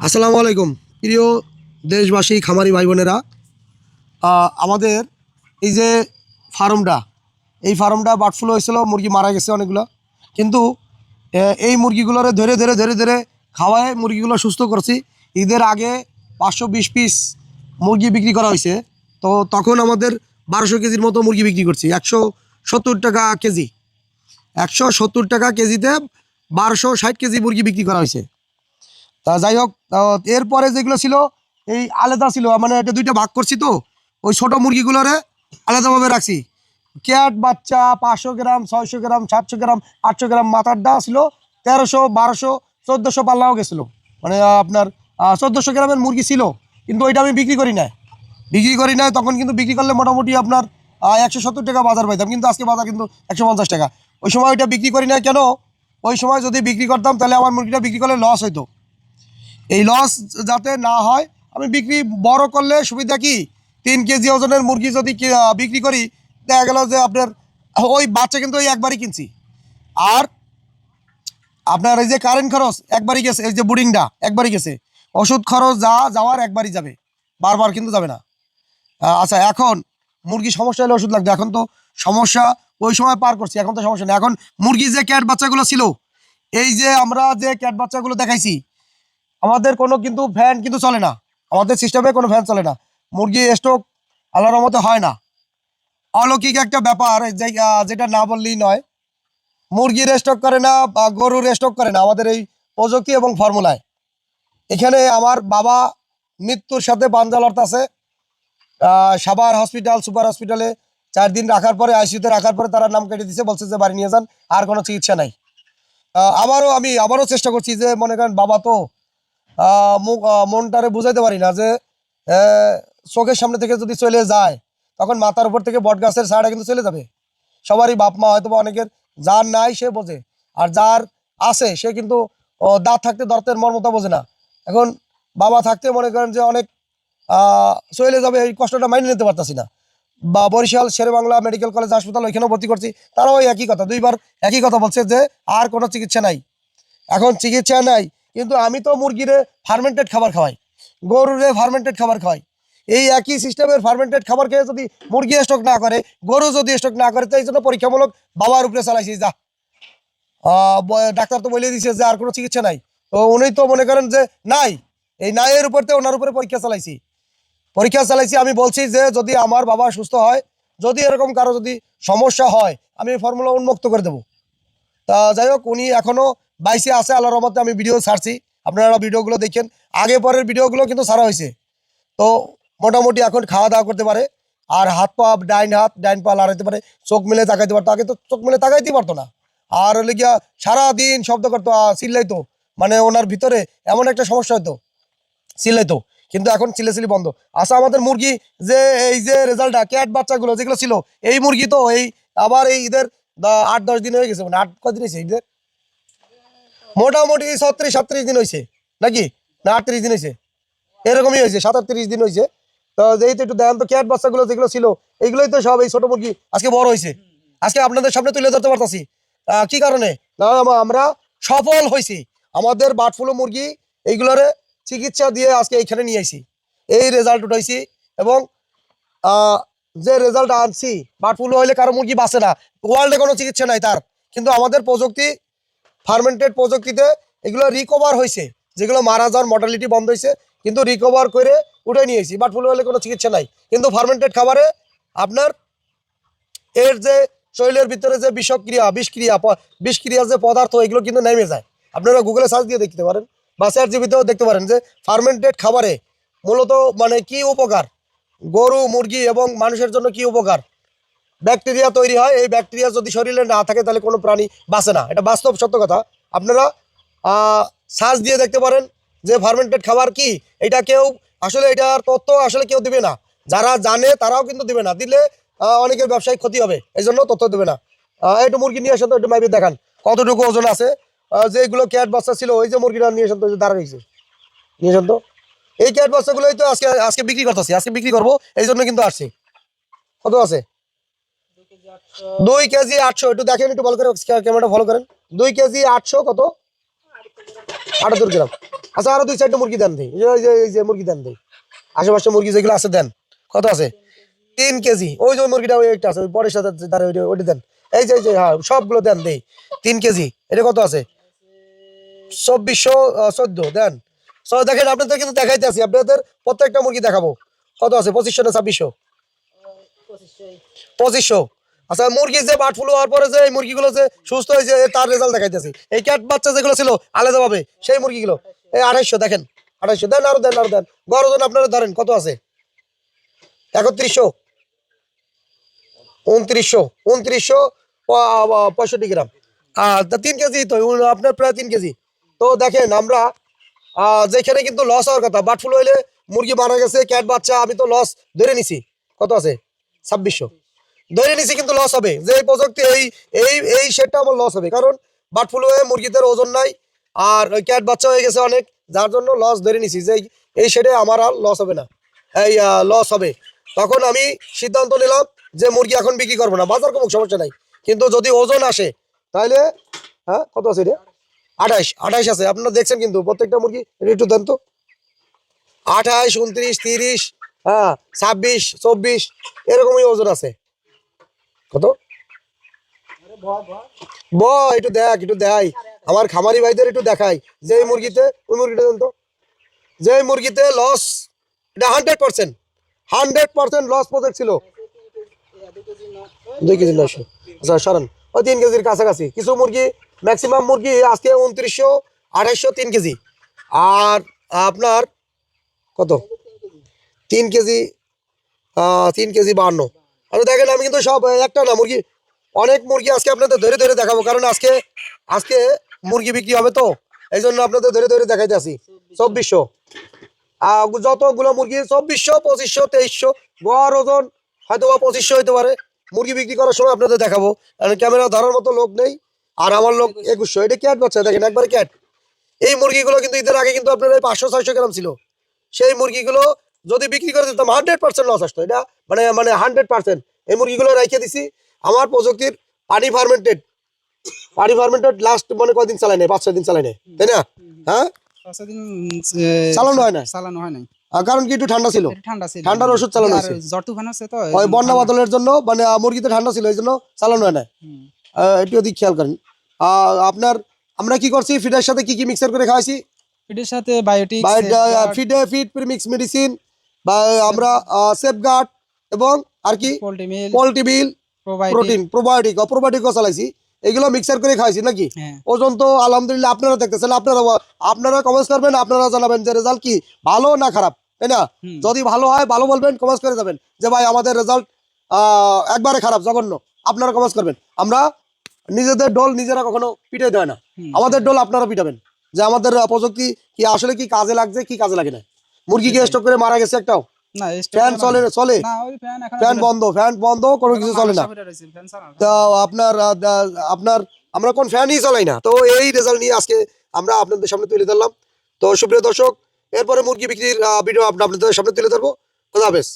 আসসালামু আলাইকুম প্রিয় দেশবাসী, খামারি ভাই বোনেরা। আমাদের এই যে ফার্মটা, এই ফার্মটা বার্ড ফ্লু হয়েছিল, মুরগি মারা গেছে অনেকগুলো। কিন্তু এই মুরগিগুলোরে ধরে ধরে ধরে ধরে খাওয়ায় মুরগিগুলো সুস্থ করছি। ঈদের আগে 520 পিস মুরগি বিক্রি করা হয়েছে। তো তখন আমাদের 1200 কেজির মতো মুরগি বিক্রি করছি, 170 টাকা কেজি। 170 টাকা কেজিতে 1260 কেজি মুরগি বিক্রি করা হয়েছে। তা যাই হোক, এরপরে যেগুলো ছিল এই আলাদা ছিল, মানে এটা দুইটা ভাগ করছি। তো ওই ছোটো মুরগিগুলোরে আলাদাভাবে রাখছি। ক্যাট বাচ্চা 500 গ্রাম, 600 গ্রাম, 700 গ্রাম, 800 গ্রাম মাথার ডা ছিল 1300, 1200, 1400 পাল্লাও গেছিলো। মানে আপনার 1400 গ্রামের মুরগি ছিল, কিন্তু ওইটা আমি বিক্রি করি না। তখন কিন্তু বিক্রি করলে মোটামুটি আপনার 170 টাকা বাজার পাইতাম, কিন্তু আজকে বাজার কিন্তু 150 টাকা। ওই সময় ওইটা বিক্রি করি না কেন? ওই সময় যদি বিক্রি করতাম তাহলে আমার মুরগিটা বিক্রি করলে লস হইতো। এই লস যাতে না হয়, আমি বিক্রি বড় করলে সুবিধা কি, 3 কেজি ওজনের মুরগি যদি বিক্রি করি, দেখা গেল যে আপনার ওই বাচ্চা কিন্তু ওই একবারই কিনছি। আর আপনার এই যে কারেন্ট খরচ একবারই গেছে, এই যে বুডিংটা একবারই গেছে, ওষুধ খরচ যাওয়ার একবারই যাবে, বারবার কিন্তু যাবে না। আচ্ছা, এখন মুরগি সমস্যা হলে ওষুধ লাগবে। এখন তো সমস্যা ওই সময় পার করছি, এখন তো সমস্যা নেই। এখন মুরগি যে ক্যাট বাচ্চাগুলো ছিল, এই যে আমরা যে ক্যাট বাচ্চাগুলো দেখাইছি, আমাদের কোনো কিন্তু ফ্যান কিন্তু চলে না, আমাদের সিস্টেমে কোনো ফ্যান চলে না। মুরগি স্টক আল্লাহর রহমতে হয় না। অলৌকিক একটা ব্যাপার, যেটা না বললেই নয়। মুরগির স্টক করে না বা গরুর স্টক করে না আমাদের এই প্রযুক্তি এবং ফর্মুলায়। এখানে আমার বাবা মৃত্যুর সাথে পাঞ্জা লড়তেছে। সাভার হসপিটাল, সুপার হসপিটালে 4 দিন রাখার পরে, আইসিইউতে রাখার পরে তারা নাম কেটে দিচ্ছে, বলছে যে বাড়ি নিয়ে যান, আর কোনো চিকিৎসা নাই। আমি আবারও চেষ্টা করছি যে, মনে করেন বাবা তো মনটারে বুঝাইতে পারি না যে চোখের সামনে থেকে যদি চলে যায়, তখন মাথার উপর থেকে বট গাছের ছাড়া কিন্তু চলে যাবে। সবারই বাপ মা হয়তো বা অনেকের যার নাই সে বোঝে, আর যার আছে সে কিন্তু দাঁত থাকতে দর্তের মর্মতা বোঝে না। এখন বাবা থাকতে মনে করেন যে অনেক চলে যাবে, এই কষ্টটা মাইনে নিতে পারতাছি না। বা বরিশাল শেরেবাংলা মেডিকেল কলেজ হাসপাতাল, ওইখানেও ভর্তি করছি, তারাও একই কথা, 2বার একই কথা বলছে যে আর কোনো চিকিৎসা নাই। এখন চিকিৎসা নাই, কিন্তু আমি তো মুরগিরে ফার্মেন্টেড খাবার খাওয়াই, গরুরে ফার্মেন্টেড খাবার খাওয়াই। এই একই সিস্টেমের ফার্মেন্টেড খাবার খেয়ে যদি মুরগি স্টক না করে, গরু যদি স্টক না করে, তো এই জন্য পরীক্ষামূলক বাবার উপরে চালাইছি। যা ডাক্তার তো বলে দিছে যে আর কোনো চিকিৎসা নাই, তো উনি তো মনে করেন যে নাই, এই নাইয়ের উপর তো ওনার উপরে পরীক্ষা চালাইছি। আমি বলছি যে যদি আমার বাবা সুস্থ হয়, যদি এরকম কারো যদি সমস্যা হয়, আমি ফর্মুলা উন্মুক্ত করে দেবো। তা যাই হোক, উনি এখনও বাইসে আছে, আল্লাহর রহমতে। আমি ভিডিও ছাড়ছি, আপনারা ভিডিওগুলো দেখেন, আগে পরের ভিডিওগুলো কিন্তু ছাড়া হয়েছে। তো মোটামুটি এখন খাওয়া দাওয়া করতে পারে, আর হাত পা, ডাইন পা লড়াইতে পারে, চোখ মিলে তাকাইতে পারতো। আগে তো চোখ মিলে তাকাইতেই পারতো না, আর হলে গিয়া সারাদিন শব্দ করতো, চিল্লাইতো। মানে ওনার ভিতরে এমন একটা সমস্যা হতো, চিল্লাইতো। কিন্তু এখন চিল্লাচিল্লি বন্ধ। আচ্ছা, আমাদের মুরগি যে এই যে রেজাল্টটা, ক্যাট বাচ্চাগুলো যেগুলো ছিল, এই মুরগি তো এই আবার এই ঈদের 8-10 দিন হয়ে গেছে। মানে 8 কদিন হয়েছে ঈদের? মোটামুটি 36-37 দিন হয়েছে নাকি, না 38 দিন হয়েছে, এরকমই হয়েছে, 37 দিন হয়েছে। তো যেই তো একটু দেখেন তো, ক্যাট বাচ্চাগুলো যেগুলো ছিল, এইগুলোই তো সব এই ছোট মুরগি আজকে বড় হয়েছে, আজকে আপনাদের সামনে তুলে ধরতে পারতাছি। কি কারণে? না, আমরা সফল হয়েছি। আমাদের বার্ড ফ্লু মুরগি এইগুলোরে চিকিৎসা দিয়ে আজকে এইখানে নিয়ে আসি, এই রেজাল্ট উঠাইছি। এবং যে রেজাল্ট আনছি, বার্ড ফ্লু হইলে কারো মুরগি বাঁচে না, ওয়ার্ল্ডে কোনো চিকিৎসা নাই তার, কিন্তু আমাদের প্রযুক্তি, ফার্মেন্টেড প্রযুক্তিতে এগুলো রিকভার হয়েছে। যেগুলো মারা যাওয়ার মর্টালিটি বন্ধ হয়েছে, কিন্তু রিকভার করে উঠে নিয়েছি। বার্ড ফ্লু হলে কোনো চিকিৎসা নাই, কিন্তু ফার্মেন্টেড খাবারে আপনার এর যে শরীরের ভিতরে যে বিষক্রিয়া যে পদার্থ, এগুলো কিন্তু নেমে যায়। আপনারা গুগলে সার্চ দিয়ে দেখতে পারেন, বা চ্যাটজিপিটিতেও দেখতে পারেন যে ফার্মেন্টেড খাবারে মূলত মানে কি উপকার, গরু, মুরগি এবং মানুষের জন্য কি উপকার। ব্যাকটেরিয়া তৈরি হয়, এই ব্যাকটেরিয়া যদি শরীরে না থাকে তাহলে কোনো প্রাণী বাঁচে না। এটা বাস্তব সত্য কথা। আপনারা সার্চ দিয়ে দেখতে পারেন যে ফার্মেন্টেড খাবার কি। এটা কেউ আসলে, এটার তথ্য আসলে কেউ দিবে না, যারা জানে তারাও কিন্তু দিবে না, দিলে অনেকের ব্যবসায়িক ক্ষতি হবে, এই জন্য তথ্য দেবে না। একটু মুরগি নিয়ে আসেন তো, একটু মাইবে দেখান কতটুকু ওজন আছে। যেগুলো ক্যাট বাচ্চা ছিল, ওই যে মুরগিটা নিয়ে আসেন তো, দাঁড়া রয়েছে, নিয়ে আসেন তো। এই ক্যাট বাচ্চাগুলোই তো আজকে আজকে বিক্রি করতেছি, আজকে বিক্রি করবো, এই জন্য কিন্তু আসছি। কত আছে? 2 কেজি 800। একটু দেখেন, একটু ভালো করে ক্যামেরাটা ফলো করেন। 2 কেজি 800 কত? 78 গ্রাম। আচ্ছা আরো 2-4টা মুরগি দেন দেই, এই যে মুরগি দেন দেই, আশেপাশে মুরগি যেগুলো আছে দেন। কত আছে? 3 কেজি। ওই যে ওই মুরগিটা ওই একটা আছে, ওই বড়ের সাথে দাঁড়িয়ে ওইটা দেন। এই যে হ্যাঁ সবগুলো দেন দেই। 3 কেজি। এটা কত আছে? 2414 দেন। দেখেন আপনাদের কিন্তু দেখাইতে আছি, আপনাদের প্রত্যেকটা মুরগি দেখাবো। কত আছে? 2500 না 2600? 2500। আচ্ছা মুরগি যে বার্ড ফ্লু হওয়ার পরে যে এই মুরগিগুলো যে সুস্থ হয়েছে তার রেজাল্ট দেখাইতেছি। এই ক্যাট বাচ্চা যেগুলো ছিল আলাদাভাবে সেই মুরগিগুলো এই 2800 দেখেন, 2800 দেন, আরো দেন, আরো দেন। গড় ওজন আপনারা ধরেন কত আছে? 3100, 2965 গ্রাম। 3 কেজি তো আপনার প্রায় 3 কেজি। তো দেখেন আমরা যেখানে কিন্তু লস হওয়ার কথা, বার্ড ফ্লু হইলে মুরগি মারা গেছে, ক্যাট বাচ্চা, আমি তো লস ধরে নিছি। কত আছে? 2600 ধরে নিছি, কিন্তু লস হবে যে এই প্রযুক্তি এই এই এই সেটটা আমার লস হবে, কারণ বার্ড ফ্লু হয়ে মুরগিদের ওজন নাই আর ওই ক্যাট বাচ্চা হয়ে গেছে অনেক, যার জন্য লস ধরে নিছি যে এই সেটে আমার আর লস হবে না, এই লস হবে। তখন আমি সিদ্ধান্ত নিলাম যে মুরগি এখন বিক্রি করবো না, বাজার কমুক সমস্যা নাই, কিন্তু যদি ওজন আসে তাহলে হ্যাঁ কত আছে রে? 28 আছে, আপনারা দেখছেন কিন্তু প্রত্যেকটা মুরগি। এটা একটু দেন তো। 28, 29, 30, হ্যাঁ 26, 24 এরকমই ওজন আছে। কত? একটু দেখ, একটু দেখাই আমার খামারি ভাইদের, একটু দেখাই যে এই মুরগিতে, ওই মুরগিটা দেন তো, যে এই মুরগিতে লস, এটা 100% লস প্রজেক্ট ছিল। 2 কেজি 900। আচ্ছা সরান, ওই 3 কেজির কাছাকাছি কিছু মুরগি, ম্যাক্সিমাম মুরগি আজকে 2900, 2800, 3 কেজি। আর আপনার কত? 3 কেজি, 3 কেজি 52। আচ্ছা দেখেন আমি কিন্তু সব একটা না মুরগি, অনেক মুরগি আজকে আপনাদের ধরে ধরে দেখাবো, কারণ আজকে আজকে মুরগি বিক্রি হবে তো এই জন্য আপনাদের ধরে ধরে দেখাইতে আসি। 2400, যতগুলো মুরগি 2400, 2500, 2300, গড় ওজন হয়তো বা 2500 হইতে পারে। মুরগি বিক্রি করার সময় আপনাদের দেখাবো, কারণ ক্যামেরা ধরার মতো লোক নেই, আর আমার লোক 2100। এটা ক্যাট বাচ্চা দেখেন, একবারে ক্যাট। এই মুরগিগুলো কিন্তু ঈদের আগে কিন্তু আপনার 500-600 গ্রাম ছিল। সেই মুরগিগুলো যদি বিক্রি করে দিতাম 100% লস আসতো। এটা মানে 100%। এই মুরগিগুলো রেখে দিছি আমার প্রযুক্তির পানি ফার্মেন্টেড লাস্ট মানে কয়দিন চালাই নেই, 5-6 দিন চালাই নেই, তাই না? হ্যাঁ চালানো হয় না, কারণ কি একটু ঠান্ডা ছিল, ঠান্ডার ওষুধ চালানো হয়েছে। ওই বন্যা বাদলের জন্য মানে মুরগিতে ঠান্ডা ছিল, এই জন্য চালানো হয় না। একটু ওদিক খেয়াল করেন। আপনার আমরা কি করছি, ফিডের সাথে কি কি মিক্সার করে খাওয়াইছি? ফিডের সাথে বায়োটিক, ফিড প্রিমিক্স মেডিসিন, বা আমরা সেফগার্ড, এবং আর কি পোল্ট্রি মিল, প্রোটিন, প্রোবায়োটিকও চালাইছি। এগুলো মিক্সার করে খাইছি নাকি? ওজন তো আলহামদুলিল্লাহ আপনারা দেখতেছেন, আপনারা কমেন্টস করবেন, আপনারা জানাবেন যে রেজাল্ট কি ভালো না খারাপ, তাই না? যদি ভালো হয় ভালো বলবেন, কমেন্টস করে যাবেন যে ভাই আমাদের রেজাল্ট একবারে খারাপ, জঘন্য, আপনারা কমেন্টস করবেন। আমরা নিজেদের ডোল নিজেরা কখনো পিটে দেয় না, আমাদের ডোল আপনারা পিটাবেন যে আমাদের প্রযুক্তি কি আসলে কি কাজে লাগছে কি কাজে লাগে না। মুরগি কি স্টক করে মারা গেছে একটাও? ফ্যান চলে, ফ্যান বন্ধ, কোনো কিছু চলে না। তো আপনার আমরা কোন ফ্যানই চালাই না। তো এই রেজাল্ট নিয়ে আজকে আমরা আপনাদের সামনে তুলে ধরলাম। তো সুপ্রিয় দর্শক, এরপরে মুরগি বিক্রির ভিডিও আপনাদের সামনে তুলে ধরবো। খোদা হাফেজ।